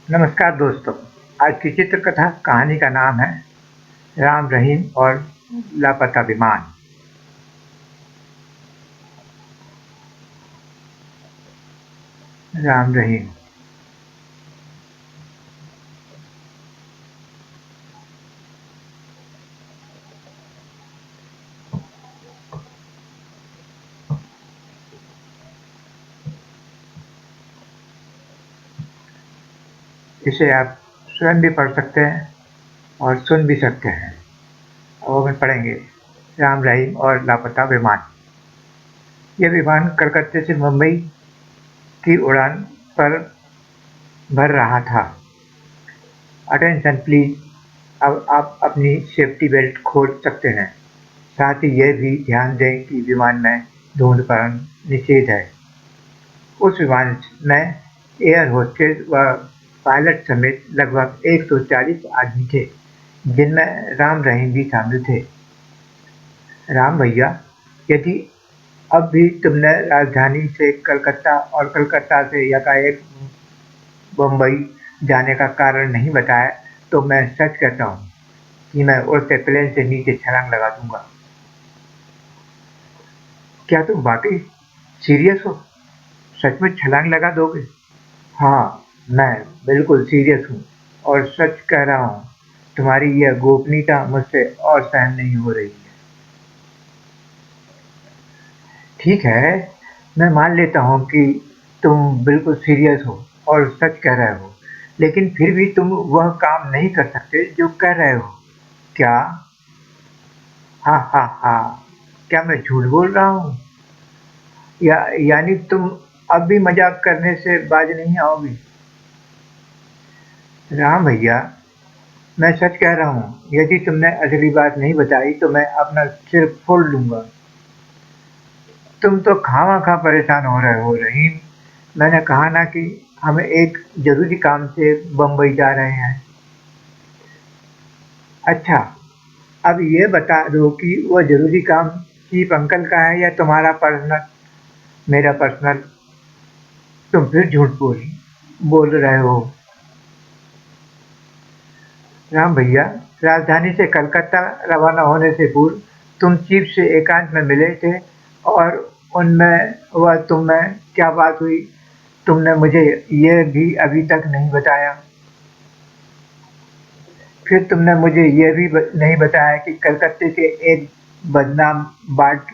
नमस्कार दोस्तों। आज की चित्रकथा कहानी का नाम है राम रहीम और लापता विमान। राम रहीम। इसे आप स्वयं भी पढ़ सकते हैं और सुन भी सकते हैं। और हम पढ़ेंगे राम रहीम और लापता विमान। यह विमान कलकत्ते से मुंबई की उड़ान पर भर रहा था। Attention please. अब आप अपनी सेफ्टी बेल्ट खोल सकते हैं। साथ ही यह भी ध्यान दें कि विमान में धूम्रपान निषेध है। उस विमान में एयर होस्टेस व पायलट समेत लगभग 140 आदमी थे, जिनमें राम रहीम भी शामिल थे। राम भैया, यदि अब भी तुमने राजधानी से कलकत्ता और कलकत्ता से यकाएक बम्बई जाने का कारण नहीं बताया, तो मैं सच कहता हूँ कि मैं उड़ते प्लेन से नीचे छलांग लगा दूंगा। क्या तुम वाकई सीरियस हो? सच में छलांग लगा दोगे? हाँ, मैं बिल्कुल सीरियस हूँ और सच कह रहा हूँ। तुम्हारी यह गोपनीयता मुझसे और सहन नहीं हो रही है। ठीक है, मैं मान लेता हूँ कि तुम बिल्कुल सीरियस हो और सच कह रहे हो, लेकिन फिर भी तुम वह काम नहीं कर सकते जो कह रहे हो। क्या? हाँ हाँ हाँ, क्या मैं झूठ बोल रहा हूँ? यानी तुम अब भी मजाक करने से बाज नहीं आओगे? राम भैया, मैं सच कह रहा हूँ। यदि तुमने असली बात नहीं बताई तो मैं अपना सिर फोड़ लूंगा। तुम तो खामखा परेशान हो रहे हो रहीम। मैंने कहा ना कि हम एक जरूरी काम से बम्बई जा रहे हैं। अच्छा, अब ये बता दो कि वो जरूरी काम चीफ अंकल का है या तुम्हारा पर्सनल, मेरा पर्सनल। तुम फिर झूठ बोल रहे हो। राम भैया, राजधानी से कलकत्ता रवाना होने से पूर्व तुम चीफ से एकांत में मिले थे और उनमें वह तुम में क्या बात हुई, तुमने मुझे यह भी अभी तक नहीं बताया। फिर तुमने मुझे यह भी नहीं बताया कि कलकत्ते के एक बदनाम बाट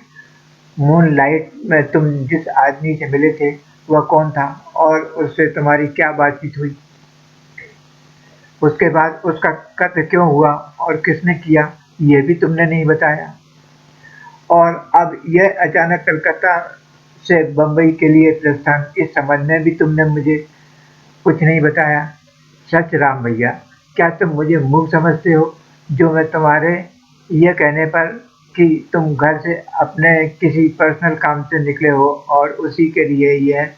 मूनलाइट में तुम जिस आदमी से मिले थे वह कौन था और उससे तुम्हारी क्या बातचीत हुई। उसके बाद उसका कत्ल क्यों हुआ और किसने किया, यह भी तुमने नहीं बताया। और अब यह अचानक कलकत्ता से बम्बई के लिए प्रस्थान, इस संबंध में भी तुमने मुझे कुछ नहीं बताया। सच राम भैया, क्या तुम मुझे मूर्ख समझते हो जो मैं तुम्हारे यह कहने पर कि तुम घर से अपने किसी पर्सनल काम से निकले हो और उसी के लिए यह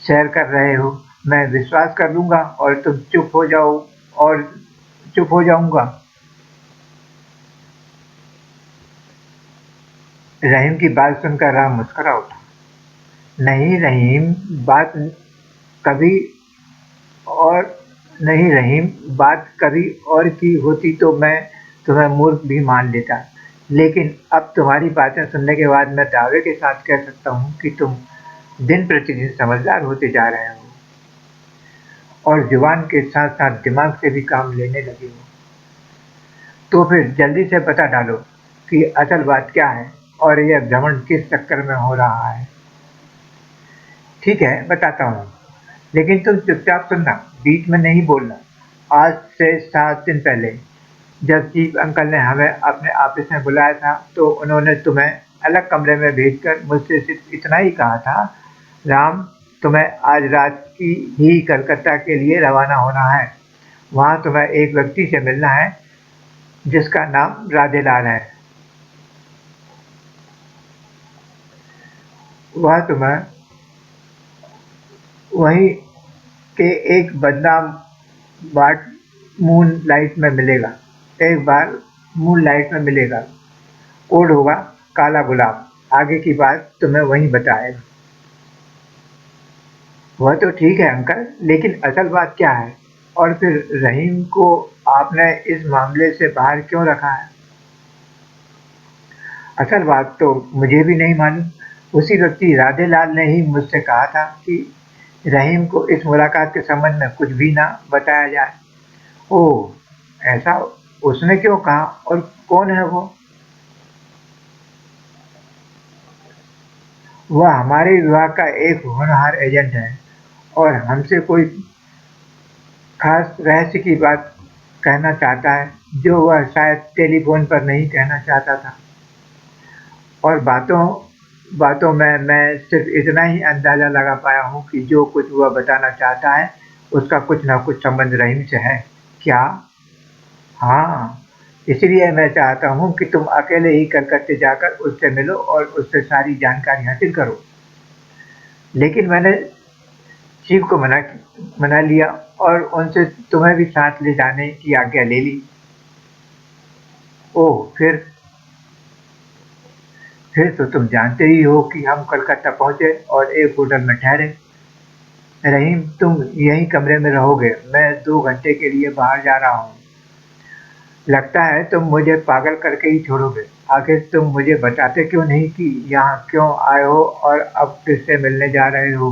सैर कर रहे हो, मैं विश्वास कर लूंगा और तुम चुप हो जाओ और चुप हो जाऊंगा। रहीम की बात सुनकर राम मुस्कुरा उठा। नहीं रहीम, बात कभी और नहीं रहीम, बात कभी और की होती तो मैं तुम्हें मूर्ख भी मान लेता, लेकिन अब तुम्हारी बातें सुनने के बाद मैं दावे के साथ कह सकता हूँ कि तुम दिन प्रतिदिन समझदार होते जा रहे हो और जुबान के साथ साथ दिमाग से भी काम लेने लगे हो। तो फिर जल्दी से बता डालो कि असल बात क्या है और यह भ्रमण किस चक्कर में हो रहा है। ठीक है, बताता हूँ, लेकिन तुम चुपचाप सुनना, बीच में नहीं बोलना। आज से 7 दिन पहले जब चीफ अंकल ने हमें अपने ऑफिस में बुलाया था तो उन्होंने तुम्हें अलग कमरे में भेजकर मुझसे सिर्फ इतना ही कहा था, राम, तुम्हें आज रात की ही कलकत्ता के लिए रवाना होना है। वहां तुम्हें एक व्यक्ति से मिलना है जिसका नाम राधेलाल है। वह तुम्हें वहीं के एक बदनाम बाट मून लाइट में मिलेगा। एक बार मून लाइट में मिलेगा। कोड होगा काला गुलाब। आगे की बात तुम्हें वहीं बताएगा। वह तो ठीक है अंकल, लेकिन असल बात क्या है और फिर रहीम को आपने इस मामले से बाहर क्यों रखा है? असल बात तो मुझे भी नहीं मालूम। उसी व्यक्ति राधेलाल ने ही मुझसे कहा था कि रहीम को इस मुलाकात के संबंध में कुछ भी ना बताया जाए। ओह, ऐसा उसने क्यों कहा और कौन है वो? वह हमारे विभाग का एक होनहार एजेंट है और हमसे कोई खास रहस्य की बात कहना चाहता है जो वह शायद टेलीफोन पर नहीं कहना चाहता था। और बातों बातों में मैं सिर्फ इतना ही अंदाजा लगा पाया हूँ कि जो कुछ वह बताना चाहता है उसका कुछ ना कुछ संबंध रहीम से है। क्या? हाँ, इसलिए मैं चाहता हूँ कि तुम अकेले ही कलकत्ते जाकर उससे मिलो और उससे सारी जानकारी हासिल करो। लेकिन मैंने शिव को मना लिया और उनसे तुम्हें भी साथ ले जाने की आज्ञा ले ली। ओह, फिर तो तुम जानते ही हो कि हम कलकत्ता पहुंचे और एक होटल में ठहरे। रहीम, तुम यहीं कमरे में रहोगे, मैं 2 घंटे के लिए बाहर जा रहा हूँ। लगता है तुम मुझे पागल करके ही छोड़ोगे। आखिर तुम मुझे बताते क्यों नहीं कि यहाँ क्यों आए हो और अब किससे मिलने जा रहे हो?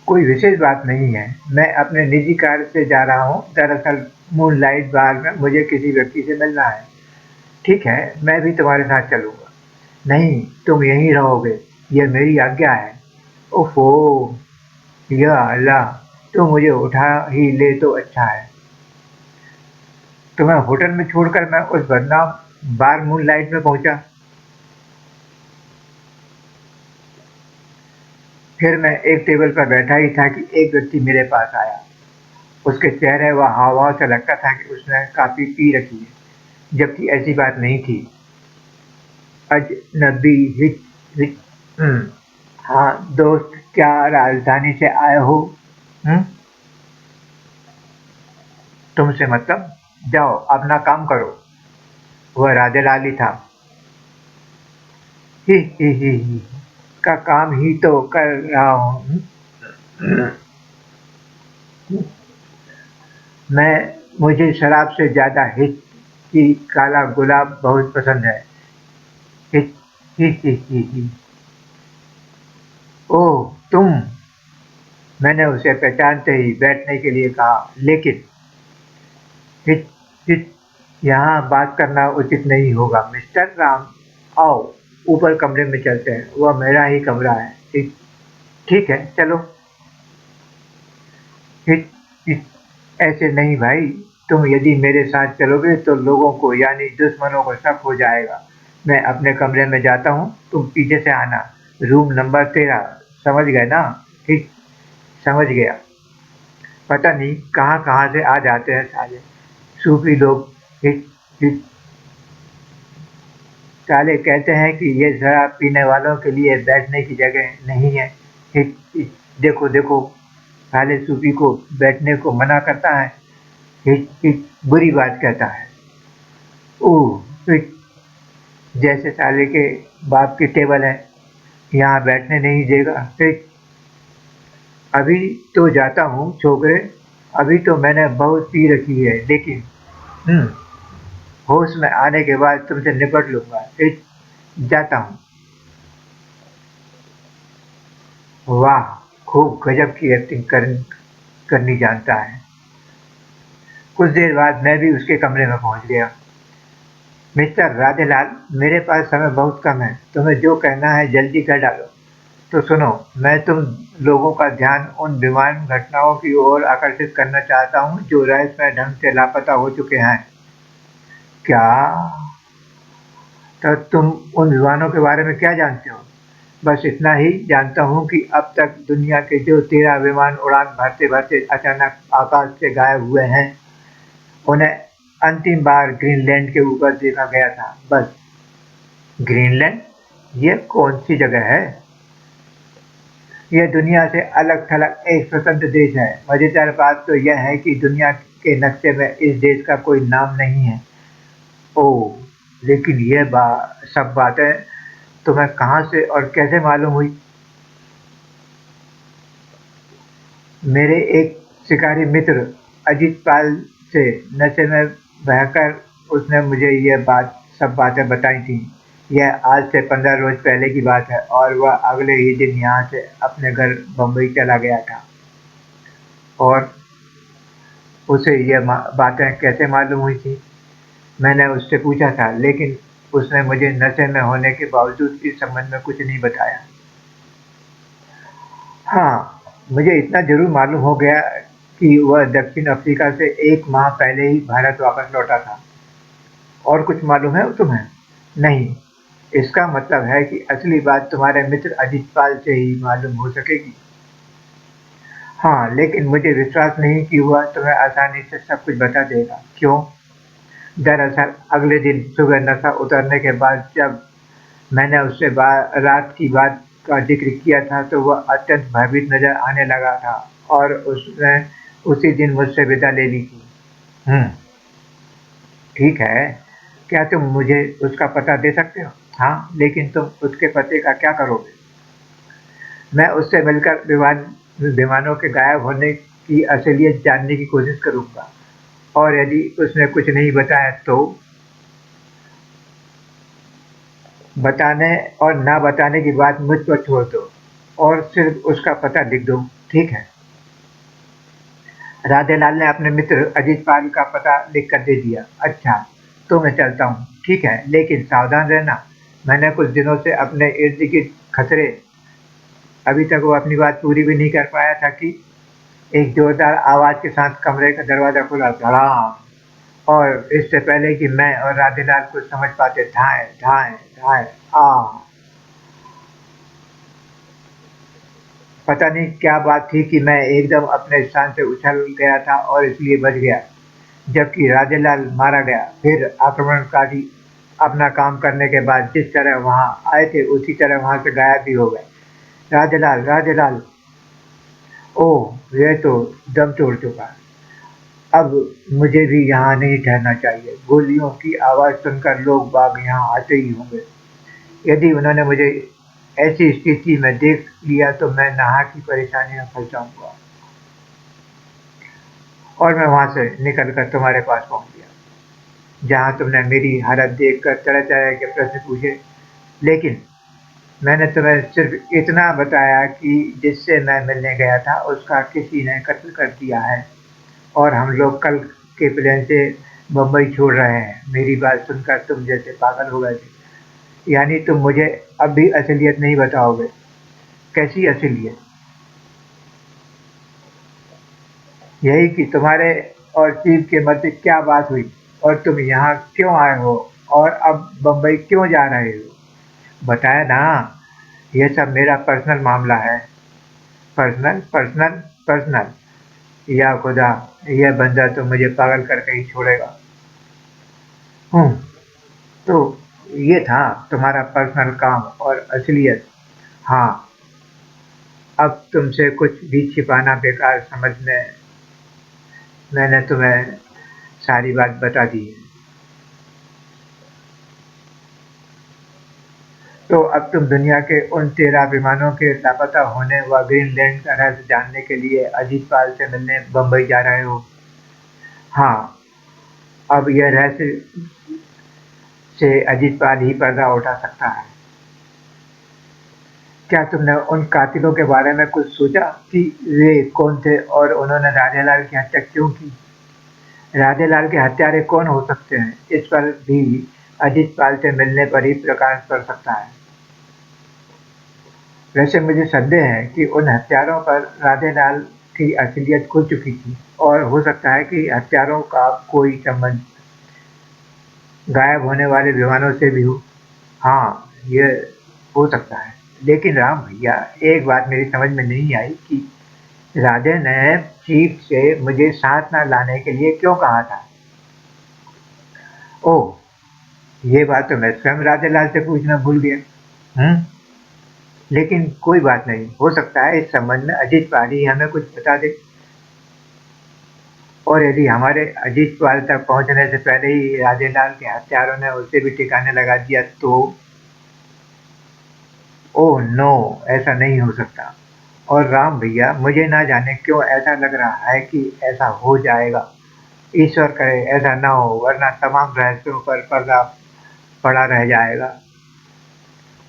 कोई विशेष बात नहीं है, मैं अपने निजी कार से जा रहा हूँ। दरअसल मूनलाइट बार में मुझे किसी व्यक्ति से मिलना है। ठीक है, मैं भी तुम्हारे साथ चलूँगा। नहीं, तुम यहीं रहोगे, यह मेरी आज्ञा है। ओफ़ो! या अल्लाह! तुम मुझे उठा ही ले तो अच्छा है। तुम्हें होटल में छोड़कर मैं उस बदनाम बार मूनलाइट में पहुँचा। फिर मैं एक टेबल पर बैठा ही था कि एक व्यक्ति मेरे पास आया। उसके चेहरे व हाव-भाव से लगता था कि उसने काफ़ी पी रखी है, जबकि ऐसी बात नहीं थी। अजनबी हिच हिच हाँ दोस्त, क्या राजधानी से आए हो? हुँ? तुमसे मतलब? जाओ अपना काम करो। वह राधेलाल ही था। ही का काम ही तो कर रहा हूँ। मुझे शराब से ज़्यादा हिच की काला गुलाब बहुत पसंद है। हिच ही। ओह, तुम? मैंने उसे पहचानते ही बैठने के लिए कहा, लेकिन हिच हिच यहाँ बात करना उचित नहीं होगा। मिस्टर राम, आओ ऊपर कमरे में चलते हैं, वह मेरा ही कमरा है। ठीक ठीक है, चलो। हिच हिच ऐसे नहीं भाई, तुम यदि मेरे साथ चलोगे तो लोगों को यानी दुश्मनों को शक हो जाएगा। मैं अपने कमरे में जाता हूँ, तुम पीछे से आना। रूम नंबर 13, समझ गए ना? ठीक, समझ गया। पता नहीं कहाँ कहाँ से आ जाते हैं साले सूफी लोग। हिच हिच साले कहते हैं कि ये शराब पीने वालों के लिए बैठने की जगह नहीं है। हिच हिच देखो देखो, साले सूफी को बैठने को मना करता है। हिच हिच बुरी बात कहता है। ओह, हिच जैसे साले के बाप की टेबल है, यहाँ बैठने नहीं देगा। हिच अभी तो जाता हूँ छोकरे, अभी तो मैंने बहुत पी रखी है, लेकिन हम्म होश में आने के बाद तुमसे निपट लूंगा। हिच जाता हूँ। वाह, खूब गजब की एक्टिंग करनी जानता है। कुछ देर बाद मैं भी उसके कमरे में पहुंच गया। मिस्टर राधेलाल, मेरे पास समय बहुत कम है, तुम्हें जो कहना है जल्दी कर डालो। तो सुनो, मैं तुम लोगों का ध्यान उन विमान घटनाओं की ओर आकर्षित करना चाहता हूँ जो रहस्यमय ढंग से लापता हो चुके हैं। क्या? तो तुम उन विमानों के बारे में क्या जानते हो? बस इतना ही जानता हूँ कि अब तक दुनिया के जो 13 विमान उड़ान भरते भरते अचानक आकाश से गायब हुए हैं, उन्हें अंतिम बार ग्रीनलैंड के ऊपर देखा गया था। बस। ग्रीनलैंड? ये कौन सी जगह है? यह दुनिया से अलग थलग एक स्वतंत्र देश है। मजेदार बात तो यह है कि दुनिया के नक्शे में इस देश का कोई नाम नहीं है। ओह, लेकिन सब बातें तुम्हें कहाँ से और कैसे मालूम हुई? मेरे एक शिकारी मित्र अजीत पाल से नशे में बहकर उसने मुझे ये बात सब बातें बताई थी। यह आज से 15 रोज पहले की बात है और वह अगले ही दिन यहाँ से अपने घर बम्बई चला गया था। और उसे ये बातें कैसे मालूम हुई थी, मैंने उससे पूछा था, लेकिन उसने मुझे नशे में होने के बावजूद इस संबंध में कुछ नहीं बताया। हाँ, मुझे इतना जरूर मालूम हो गया कि वह दक्षिण अफ्रीका से 1 माह पहले ही भारत वापस लौटा था। और कुछ मालूम है तुम्हें? नहीं। इसका मतलब है कि असली बात तुम्हारे मित्र अजीत पाल से ही मालूम हो सकेगी। हाँ, लेकिन मुझे विश्वास नहीं कि वह तुम्हें आसानी से सब कुछ बता देगा। क्यों? दरअसल अगले दिन सुबह नशा उतरने के बाद जब मैंने उससे रात की बात का जिक्र किया था तो वह अत्यंत भयभीत नजर आने लगा था और उसने उसी दिन मुझसे विदा ले ली थी। हम्म, ठीक है। क्या तुम मुझे उसका पता दे सकते हो? हाँ, लेकिन तुम उसके पते का क्या करोगे? मैं उससे मिलकर विमानों के गायब होने की असलियत जानने की कोशिश करूंगा, और यदि उसने कुछ नहीं बताया तो बताने और ना बताने की बात मुझ पर छोड़ दो और सिर्फ उसका पता लिख दो, ठीक है? राधेलाल ने अपने मित्र अजीत पाल का पता लिख कर दे दिया। अच्छा, तो मैं चलता हूँ, ठीक है, लेकिन सावधान रहना। मैंने कुछ दिनों से अपने इर्द गिर्द खतरे, अभी तक वो अपनी बात पूरी भी नहीं कर पाया था कि एक जोरदार आवाज के साथ कमरे का दरवाजा खुला, धड़ाम। और इससे पहले कि मैं और राधेलाल कुछ समझ पाते, धाए धाए धाए, आ पता नहीं क्या बात थी कि मैं एकदम अपने स्थान से उछल गया था और इसलिए बच गया, जबकि राजेलाल मारा गया। फिर आक्रमणकारी अपना काम करने के बाद जिस तरह वहां आए थे उसी तरह वहां से गायब भी हो गए। राजेलाल, राजेलाल, ओह, यह तो दम तोड़ चुका। अब मुझे भी यहाँ नहीं ठहरना चाहिए। गोलियों की आवाज सुनकर लोग बाग यहाँ आते ही होंगे। यदि उन्होंने मुझे ऐसी स्थिति में देख लिया तो मैं नाहक की परेशानी में फंस जाऊंगा। और मैं वहां से निकलकर तुम्हारे पास पहुंच गया, जहां तुमने मेरी हालत देखकर तरह तरह के प्रश्न पूछे, लेकिन मैंने तुम्हें सिर्फ इतना बताया कि जिससे मैं मिलने गया था उसका किसी ने कत्ल कर दिया है और हम लोग कल के प्लेन से बम्बई छोड़ रहे हैं। मेरी बात सुनकर तुम जैसे पागल हो गए थे। यानी तुम मुझे अब भी असलियत नहीं बताओगे? कैसी असलियत? यही कि तुम्हारे और चीफ के मध्य क्या बात हुई और तुम यहाँ क्यों आए हो और अब बम्बई क्यों जा रहे हो? बताया ना, यह सब मेरा पर्सनल मामला है। Personal, personal, personal? या खुदा, यह बंदा तो मुझे पागल करके ही छोड़ेगा। हम्म, तो ये था तुम्हारा पर्सनल काम और असलियत। हाँ, अब तुमसे कुछ भी छिपाना बेकार समझने मैंने तुम्हें सारी बात बता दी है। तो अब तुम दुनिया के उन 13 विमानों के लापता होने व ग्रीनलैंड का रहस्य जानने के लिए अजीत पाल से मिलने बम्बई जा रहे हो? हाँ, अब यह रहस्य से अजीत पाल ही पर्दा उठा सकता है। क्या तुमने उन कातिलों के बारे में कुछ सोचा कि वे कौन थे और उन्होंने राधेलाल की हत्या क्यों की? राधेलाल के हत्यारे कौन हो सकते हैं, इस पर भी अजीत पाल से मिलने पर ही प्रकाश पड़ सकता है। वैसे मुझे संदेह है कि उन हत्यारों पर राधेलाल की असलियत खुल चुकी थी और हो सकता है कि हत्यारों का कोई संबंध गायब होने वाले विमानों से भी हो। हाँ, ये हो सकता है। लेकिन राम भैया, एक बात मेरी समझ में नहीं आई कि राधे ने चीफ से मुझे साथ न लाने के लिए क्यों कहा था? ओह, ये बात तो मैं स्वयं राधेलाल से पूछना भूल गया। हम्म, लेकिन कोई बात नहीं, हो सकता है इस संबंध में अजीत पाल ही हमें कुछ बता दे। और यदि हमारे अजीत पाल तक पहुंचने से पहले ही राधेलाल के हत्यारों ने उसे भी ठिकाने लगा दिया तो? ओह नो, ऐसा नहीं हो सकता। और राम भैया, मुझे ना जाने क्यों ऐसा लग रहा है कि ऐसा हो जाएगा। ईश्वर करे ऐसा ना हो, वरना तमाम रहस्यों पर पर्दा पड़ा रह जाएगा।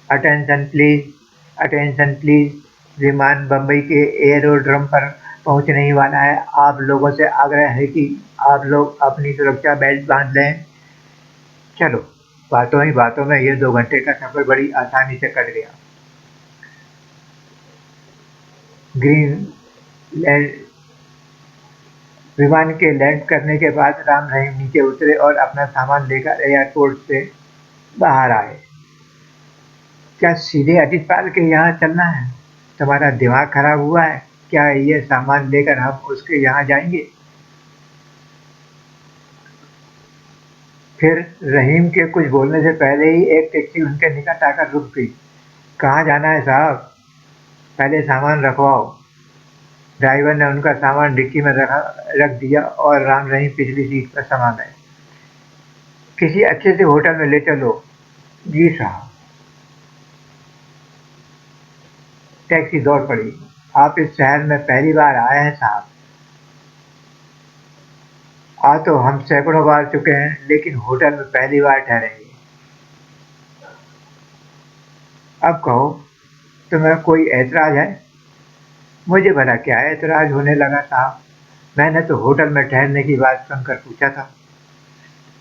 Attention please, attention please. विमान बम्बई के एयरोड्रम पर पहुंचने ही वाला है। आप लोगों से आग्रह है कि आप लोग अपनी सुरक्षा बेल्ट बांध लें। चलो, बातों ही बातों में ये 2 घंटे का सफर बड़ी आसानी से कट गया। ग्रीन लैंड विमान के लैंड करने के बाद राम रहीम नीचे उतरे और अपना सामान लेकर एयरपोर्ट से बाहर आए। क्या सीधे अजीत पाल के यहाँ चलना है? तुम्हारा दिमाग खराब हुआ है क्या? ये सामान लेकर हम उसके यहाँ जाएंगे? फिर रहीम के कुछ बोलने से पहले ही एक टैक्सी उनके निकट आकर रुक गई। कहाँ जाना है साहब? पहले सामान रखवाओ। ड्राइवर ने उनका सामान डिक्की में रख दिया और राम रहीम पिछली सीट पर समा गए। किसी अच्छे से होटल में ले चलो। जी साहब। टैक्सी दौड़ पड़ी। आप इस शहर में पहली बार आए हैं साहब? आ तो हम सैकड़ों बार चुके हैं, लेकिन होटल में पहली बार ठहरेंगे। अब कहो, तुम्हें कोई ऐतराज है? मुझे भला क्या ऐतराज होने लगा साहब? मैंने तो होटल में ठहरने की बात सुनकर पूछा था।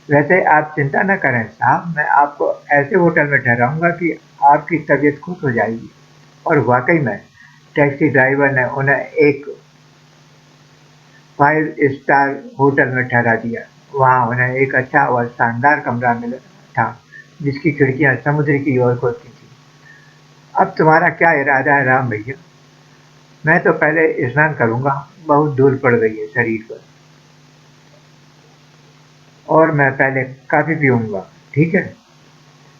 वैसे आप चिंता न करें साहब, मैं आपको ऐसे होटल में ठहराऊंगा कि आपकी तबीयत खुश हो जाएगी। और वाकई में टैक्सी ड्राइवर ने उन्हें एक 5 स्टार होटल में ठहरा दिया। वहाँ उन्हें एक अच्छा और शानदार कमरा मिला था, जिसकी खिड़कियाँ समुद्र की ओर खुलती थी। अब तुम्हारा क्या इरादा है राम भैया? मैं तो पहले स्नान करूंगा, बहुत धूल पड़ गई है शरीर पर। और मैं पहले कॉफ़ी पीऊंगा। ठीक है?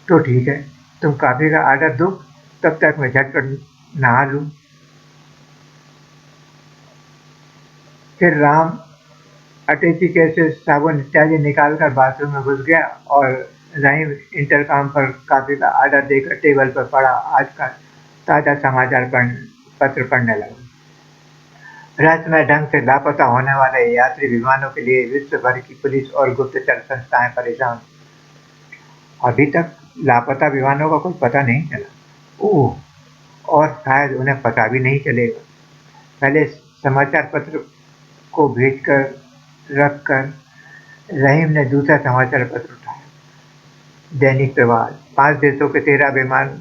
तो ठीक है, तुम कॉफ़ी का ऑर्डर दो, तब तक मैं झटपट नहा लूँ। फिर राम अटैची से साबुन इत्यादि निकालकर बाथरूम में घुस गया और रहीम इंटरकॉम पर कॉफ़ी का ऑर्डर देकर टेबल पर पड़ा आज का ताज़ा समाचार पत्र पढ़ने लगा। रहस्यमय ढंग से लापता होने वाले यात्री विमानों के लिए विश्व भर की पुलिस और गुप्तचर संस्थाएं परेशान। अभी तक लापता विमानों का कोई पता नहीं चला। ओह, और शायद उन्हें पता भी नहीं चलेगा। पहले समाचार पत्र को भेजकर रख कर रहीम ने दूसरा समाचार पत्र उठाया। दैनिक प्रवाद। 5 देशों के 13 विमान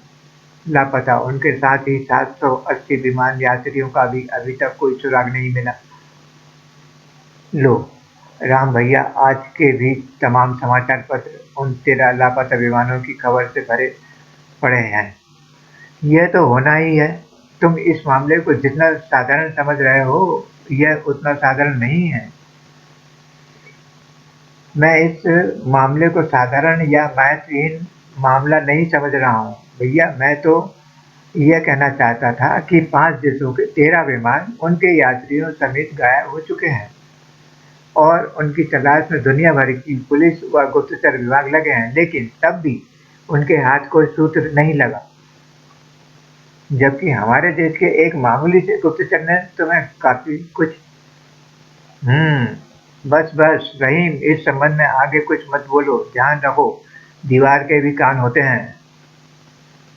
लापता, उनके साथ ही 780 विमान यात्रियों का भी अभी तक कोई सुराग नहीं मिला। लो राम भैया, आज के भी तमाम समाचार पत्र उन 13 लापता विमानों की खबर से भरे पड़े हैं। यह तो होना ही है। तुम इस मामले को जितना साधारण समझ रहे हो, यह उतना साधारण नहीं है। मैं इस मामले को साधारण या महत्वहीन मामला नहीं समझ रहा हूँ भैया। मैं तो यह कहना चाहता था कि 5 देशों के 13 विमान उनके यात्रियों समेत गायब हो चुके हैं और उनकी तलाश में दुनिया भर की पुलिस व गुप्तचर विभाग लगे हैं, लेकिन तब भी उनके हाथ कोई सूत्र नहीं लगा। जबकि हमारे देश के एक मामूली से गुप्तचर ने तुम्हें काफी कुछ। बस बस रहीम, इस संबंध में आगे कुछ मत बोलो। ध्यान रखो, दीवार के भी कान होते हैं।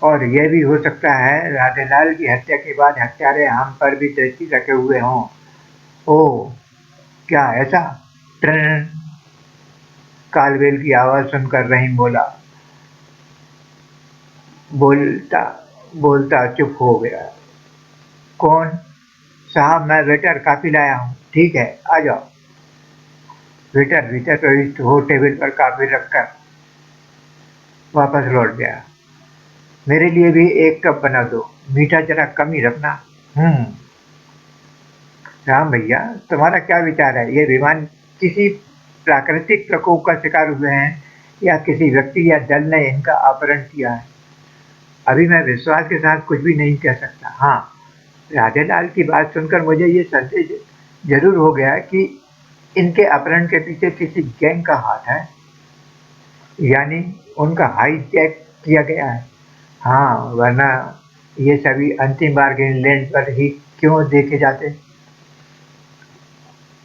और यह भी हो सकता है राधेलाल की हत्या के बाद हत्यारे हम पर भी दृष्टि रखे हुए हों। ओह, क्या ऐसा? ट्रन। कालबेल की आवाज सुनकर रहीम बोलता बोलता चुप हो गया। कौन? साहब, मैं वेटर कॉफी लाया हूँ। ठीक है, आ जाओ। वेटर भीतर प्रविष्ट हो टेबल पर कॉफी रखकर वापस लौट गया। मेरे लिए भी एक कप बना दो, मीठा जरा कम ही रखना। हम्म। राम भैया, तुम्हारा क्या विचार है? ये विमान किसी प्राकृतिक प्रकोप का शिकार हुए हैं या किसी व्यक्ति या दल ने इनका अपहरण किया है? अभी मैं विश्वास के साथ कुछ भी नहीं कह सकता। हाँ, राधेलाल की बात सुनकर मुझे ये संदेह जरूर हो गया कि इनके अपहरण के पीछे किसी गैंग का हाथ है, यानी उनका हाईजैक किया गया है। हाँ, वरना ये सभी अंतिम बार ग्रीनलैंड पर ही क्यों देखे जाते।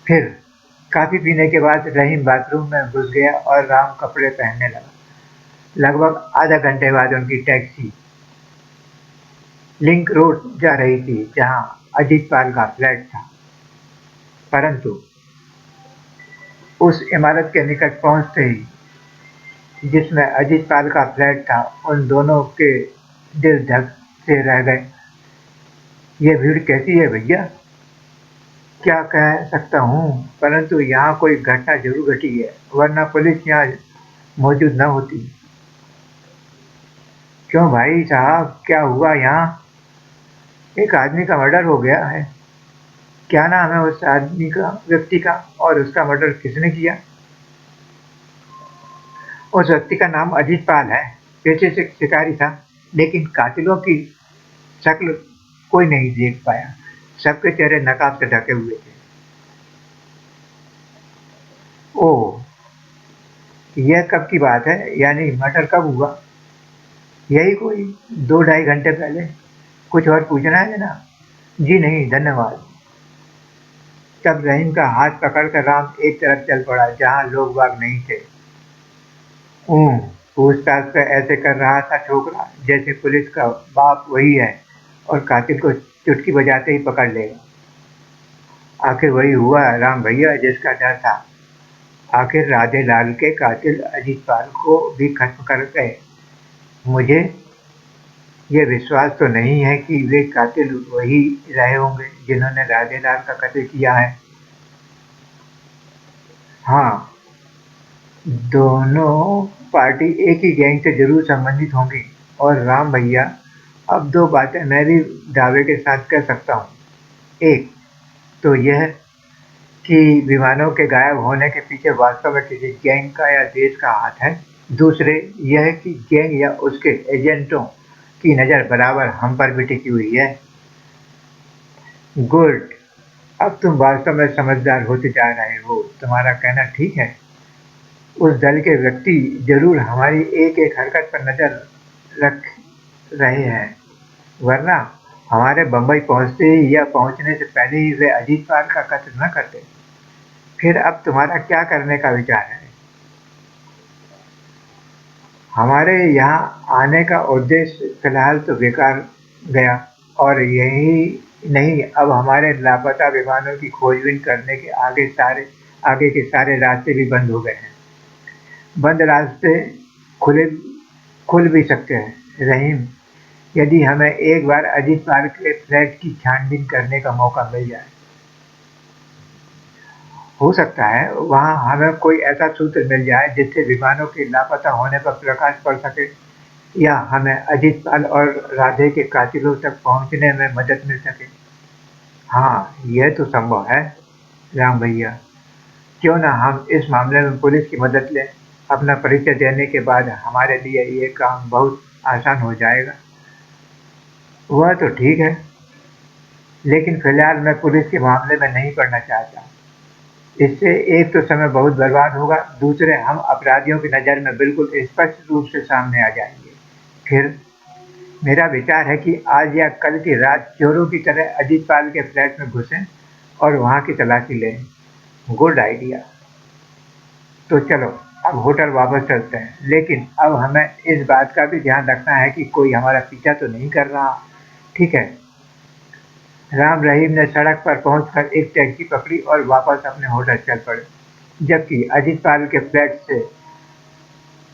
फिर काफ़ी पीने के बाद रहीम बाथरूम में घुस गया और राम कपड़े पहनने लगा। लगभग आधा घंटे बाद उनकी टैक्सी लिंक रोड जा रही थी, जहां अजीत पाल का फ्लैट था। परंतु उस इमारत के निकट पहुंचते ही, जिसमें अजीत पाल का फ्लैट था, उन दोनों के दिल धक से रह गए। ये भीड़ कैसी है भैया, क्या कह सकता हूँ, परंतु यहाँ कोई घटना जरूर घटी है, वरना पुलिस यहाँ मौजूद न होती। क्यों भाई साहब, क्या हुआ यहाँ? एक आदमी का मर्डर हो गया है। क्या नाम है उस आदमी का, व्यक्ति का, और उसका मर्डर किसने किया? उस व्यक्ति का नाम अजीत पाल है। पेशे से शिकारी था, लेकिन कातिलों की शक्ल कोई नहीं देख पाया। सबके चेहरे नकाब से ढके हुए थे। ओह, यह कब की बात है? यानी मर्डर कब हुआ? यही कोई 2 ढाई घंटे पहले। कुछ और पूछना है ना? जी नहीं, धन्यवाद। तब रहीम का हाथ पकड़कर राम एक तरफ चल पड़ा, जहां लोग बाग नहीं थे। ऊँ, पूछताछ पे ऐसे कर रहा था छोकरा, जैसे पुलिस का बाप वही है और कातिल को चुटकी बजाते ही पकड़ लेगा। आखिर वही हुआ राम भैया, जिसका डर था। आखिर राधे लाल के कातिल अजीत पाल को भी खत्म कर गए। मुझे ये विश्वास तो नहीं है कि वे कातिल वही रहे होंगे जिन्होंने राधे लाल का कत्ल किया है। हाँ, दोनों पार्टी एक ही गैंग से जरूर संबंधित होंगी। और राम भैया, अब 2 बातें मैं भी दावे के साथ कह सकता हूँ। एक तो यह कि विमानों के गायब होने के पीछे वास्तव में किसी गैंग का या देश का हाथ है। दूसरे यह कि गैंग या उसके एजेंटों की नज़र बराबर हम पर भी टिकी हुई है। गुड, अब तुम वास्तव में समझदार होते जा रहे हो। तुम्हारा कहना ठीक है। उस दल के व्यक्ति जरूर हमारी एक-एक हरकत पर नज़र रख रहे हैं, वरना हमारे बम्बई पहुंचते ही या पहुंचने से पहले ही वे अजीत पाल का कत्ल न करते। फिर अब तुम्हारा क्या करने का विचार है? हमारे यहाँ आने का उद्देश्य फिलहाल तो बेकार गया, और यही नहीं, अब हमारे लापता विमानों की खोजबीन करने के आगे के सारे रास्ते भी बंद हो गए हैं। बंद रास्ते खुले खुल भी सकते हैं रहीम, यदि हमें एक बार अजीत पाल के फ्लैट की छानबीन करने का मौका मिल जाए। हो सकता है वहाँ हमें कोई ऐसा सूत्र मिल जाए जिससे विमानों के लापता होने पर प्रकाश पड़ सके, या हमें अजीत पाल और राधे के कातिलों तक पहुँचने में मदद मिल सके। हाँ, यह तो संभव है राम भैया। क्यों ना हम इस मामले में पुलिस की मदद लें। अपना परिचय देने के बाद हमारे लिए ये काम बहुत आसान हो जाएगा। वह तो ठीक है, लेकिन फिलहाल मैं पुलिस के मामले में नहीं पड़ना चाहता। इससे एक तो समय बहुत बर्बाद होगा, दूसरे हम अपराधियों की नज़र में बिल्कुल स्पष्ट रूप से सामने आ जाएंगे। फिर मेरा विचार है कि आज या कल की रात चोरों की तरह अजीत पाल के फ्लैट में घुसें और वहाँ की तलाशी लें। Good idea. तो चलो, अब होटल वापस चलते हैं, लेकिन अब हमें इस बात का भी ध्यान रखना है कि कोई हमारा पीछा तो नहीं कर रहा। ठीक है? राम रहीम ने सड़क पर पहुंचकर एक टैक्सी पकड़ी और वापस अपने होटल चल पड़े, जबकि अजीत पाल के फ्लैट से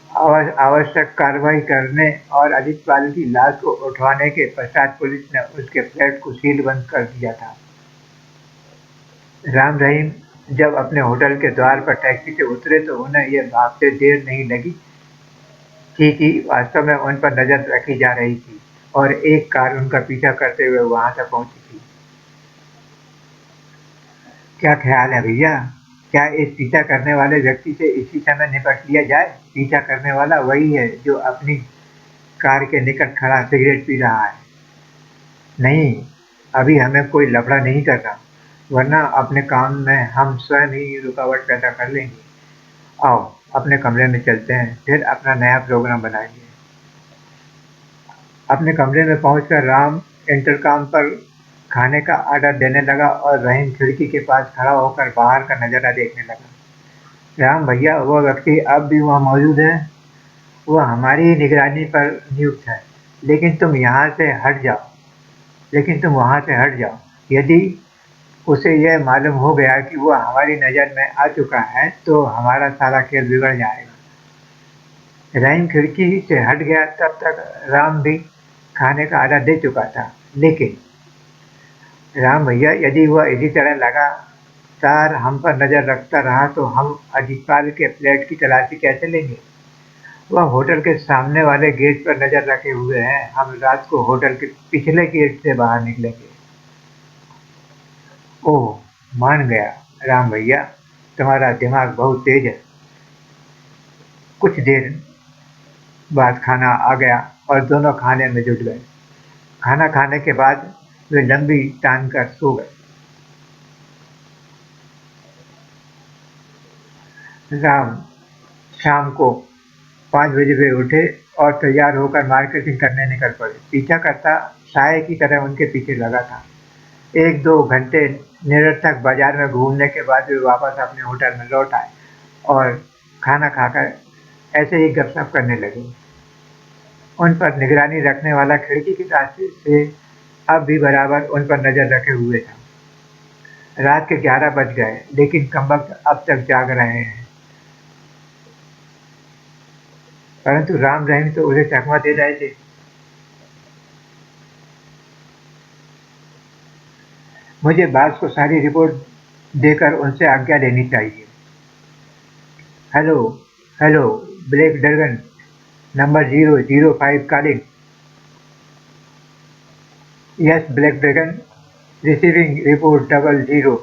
आवश्यक कार्रवाई करने और अजीत पाल की लाश को उठवाने के पश्चात पुलिस ने उसके फ्लैट को सील बंद कर दिया था। राम रहीम जब अपने होटल के द्वार पर टैक्सी से उतरे तो उन्हें यह भाबते देर नहीं लगी थी कि वास्तव में उन पर नजर रखी जा रही थी और एक कार उनका पीछा करते हुए वहां तक पहुंची थी। क्या ख्याल है भैया, क्या इस पीछा करने वाले व्यक्ति से इसी समय निपट लिया जाए? पीछा करने वाला वही है जो अपनी कार के निकट खड़ा सिगरेट पी रहा है। नहीं, अभी हमें कोई लफड़ा नहीं करना, वरना अपने काम में हम स्वयं ही रुकावट पैदा कर लेंगे। आओ अपने कमरे में चलते हैं, फिर अपना नया प्रोग्राम बनाएंगे। अपने कमरे में पहुंचकर राम इंटरकॉम पर खाने का ऑर्डर देने लगा और रहीम खिड़की के पास खड़ा होकर बाहर का नज़ारा देखने लगा। राम भैया, वो व्यक्ति अब भी वहाँ मौजूद है। वो हमारी निगरानी पर नियुक्त है, लेकिन तुम यहाँ से हट जाओ लेकिन तुम वहाँ से हट जाओ। यदि उसे यह मालूम हो गया कि वो हमारी नज़र में आ चुका है तो हमारा सारा खेल बिगड़ जाएगा। रहीम खिड़की से हट गया। तब तक राम भी खाने का आर्डर दे चुका था। लेकिन राम भैया, यदि वह इसी तरह लगातार हम पर नज़र रखता रहा तो हम अजीतपाल के फ्लैट की तलाशी कैसे लेंगे? वह होटल के सामने वाले गेट पर नज़र रखे हुए हैं। हम रात को होटल के पिछले गेट से बाहर निकलेंगे। ओह, मान गया राम भैया, तुम्हारा दिमाग बहुत तेज है। कुछ देर बाद खाना आ गया और दोनों खाने में जुट गए। खाना खाने के बाद वे लंबी तान कर सो गए। राम शाम को 5 बजे वे उठे और तैयार होकर मार्केटिंग करने निकल पड़े। पीछा करता साये की तरह उनके पीछे लगा था। 1-2 घंटे निरर्थक बाजार में घूमने के बाद वे वापस अपने होटल में लौट आए और खाना खाकर ऐसे ही गपशप करने लगे। उन पर निगरानी रखने वाला खिड़की के रास्ते से अब भी बराबर उन पर नजर रखे हुए था। रात के 11 बज गए, लेकिन कमबख्त अब तक जाग रहे हैं। परंतु राम रहीम तो उसे चकमा दे रहे थे। मुझे बास को सारी रिपोर्ट देकर उनसे आज्ञा लेनी चाहिए। Hello, hello, black dragon number 005 calling. Yes black dragon, receiving report 00।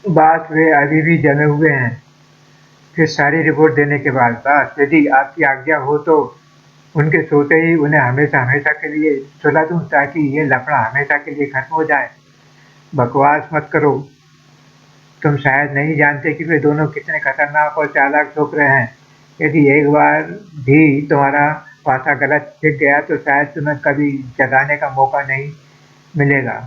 बास, वे अभी भी जमे हुए हैं। फिर सारी रिपोर्ट देने के बाद बास, यदि आपकी आज्ञा हो तो उनके सोते ही उन्हें हमेशा हमेशा के लिए सुला दूं, ताकि ये लफड़ा हमेशा के लिए खत्म हो जाए। बकवास मत करो। तुम शायद नहीं जानते कि वे दोनों कितने खतरनाक और चालाक छोकरे हैं। यदि एक बार भी तुम्हारा पासा गलत दिख गया तो शायद तुम्हें कभी जगाने का मौका नहीं मिलेगा।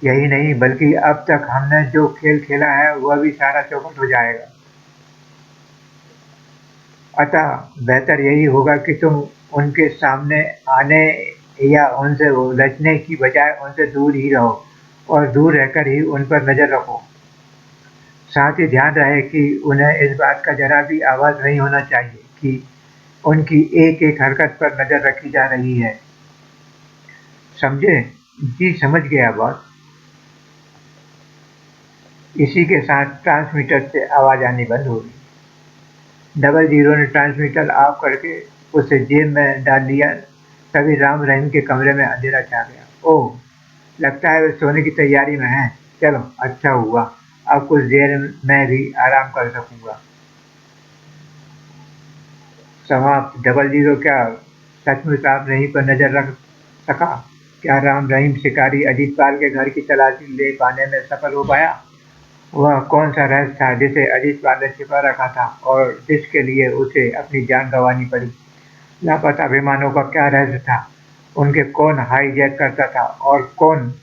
यही नहीं, बल्कि अब तक हमने जो खेल खेला है वह भी सारा चौपट हो जाएगा। अतः बेहतर यही होगा कि तुम उनके सामने आने या उनसे उलझने की बजाय उनसे दूर ही रहो और दूर रहकर ही उन पर नज़र रखो। साथ ही ध्यान रहे कि उन्हें इस बात का जरा भी आभास नहीं होना चाहिए कि उनकी एक-एक हरकत पर नज़र रखी जा रही है। समझे? जी समझ गया बॉस। इसी के साथ ट्रांसमीटर से आवाज़ आनी बंद हो गई। 00 ने ट्रांसमीटर ऑफ करके उसे जेब में डाल लिया। तभी राम रहीम के कमरे में अंधेरा छा गया। ओह, लगता है वे सोने की तैयारी में हैं। चलो, अच्छा हुआ, अब कुछ देर मैं भी आराम कर सकूंगा। समाप्त। 00 क्या सचमुच आप रहीम पर नजर रख सका? क्या राम रहीम शिकारी अजीतपाल के घर की तलाशी ले पाने में सफल हो पाया? वह कौन सा रहस्य था जिसे अजीतपाल ने छिपा रखा था और जिसके लिए उसे अपनी जान गंवानी पड़ी? लापता विमानों का क्या रहस्य था? उनके कौन हाईजैक करता था और कौन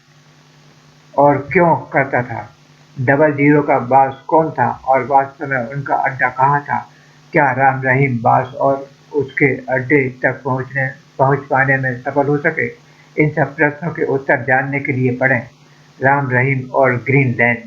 और क्यों करता था? 00 का बास कौन था और वास्तव में उनका अड्डा कहाँ था? क्या राम रहीम बास और उसके अड्डे तक पहुंच पाने में सफल हो सके? इन सब प्रश्नों के उत्तर जानने के लिए पढ़ें राम रहीम और ग्रीनलैंड।